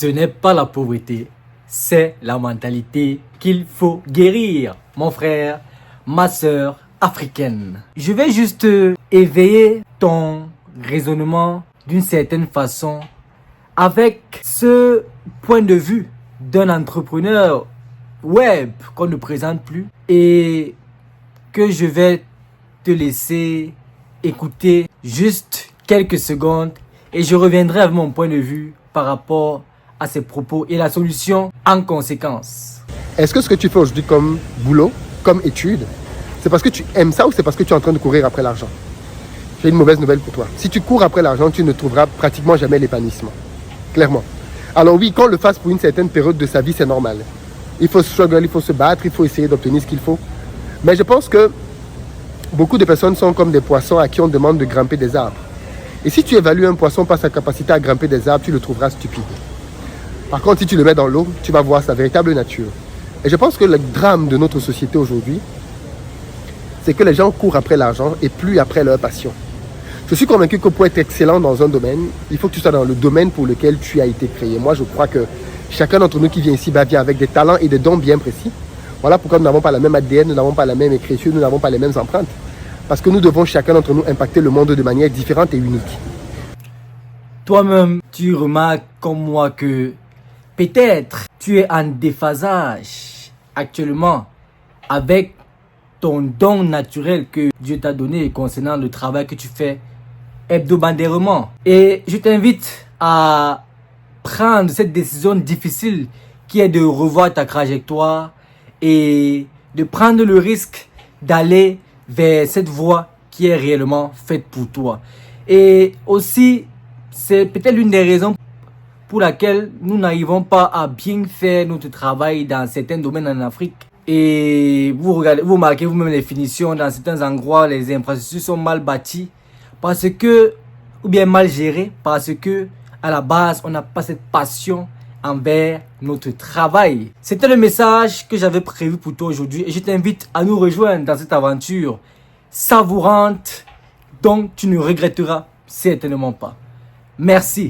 Ce n'est pas la pauvreté, c'est la mentalité qu'il faut guérir, mon frère, ma sœur africaine. Je vais juste éveiller ton raisonnement d'une certaine façon avec ce point de vue d'un entrepreneur web qu'on ne présente plus et que je vais te laisser écouter juste quelques secondes et je reviendrai avec mon point de vue par rapport à ces propos et la solution en conséquence. Est-ce que ce que tu fais aujourd'hui comme boulot, comme étude, c'est parce que tu aimes ça ou c'est parce que tu es en train de courir après l'argent? J'ai une mauvaise nouvelle pour toi. Si tu cours après l'argent, tu ne trouveras pratiquement jamais l'épanouissement. Clairement. Alors oui, qu'on le fasse pour une certaine période de sa vie, c'est normal. Il faut struggle, il faut se battre, il faut essayer d'obtenir ce qu'il faut. Mais je pense que beaucoup de personnes sont comme des poissons à qui on demande de grimper des arbres. Et si tu évalues un poisson par sa capacité à grimper des arbres, tu le trouveras stupide. Par contre, si tu le mets dans l'eau, tu vas voir sa véritable nature. Et je pense que le drame de notre société aujourd'hui, c'est que les gens courent après l'argent et plus après leur passion. Je suis convaincu que pour être excellent dans un domaine, il faut que tu sois dans le domaine pour lequel tu as été créé. Moi, je crois que chacun d'entre nous qui vient ici vient avec des talents et des dons bien précis. Voilà pourquoi nous n'avons pas la même ADN, nous n'avons pas la même écriture, nous n'avons pas les mêmes empreintes. Parce que nous devons chacun d'entre nous impacter le monde de manière différente et unique. Toi-même, tu remarques comme moi que peut-être tu es en déphasage actuellement avec ton don naturel que Dieu t'a donné concernant le travail que tu fais hebdomadairement. Et je t'invite à prendre cette décision difficile qui est de revoir ta trajectoire et de prendre le risque d'aller vers cette voie qui est réellement faite pour toi. Et aussi, c'est peut-être l'une des raisons pour laquelle nous n'arrivons pas à bien faire notre travail dans certains domaines en Afrique. Et vous regardez, vous remarquez vous-même les finitions dans certains endroits, les infrastructures sont mal bâties parce que, ou bien mal gérées, parce que à la base, on n'a pas cette passion envers notre travail. C'était le message que j'avais prévu pour toi aujourd'hui et je t'invite à nous rejoindre dans cette aventure savourante dont tu ne regretteras certainement pas. Merci.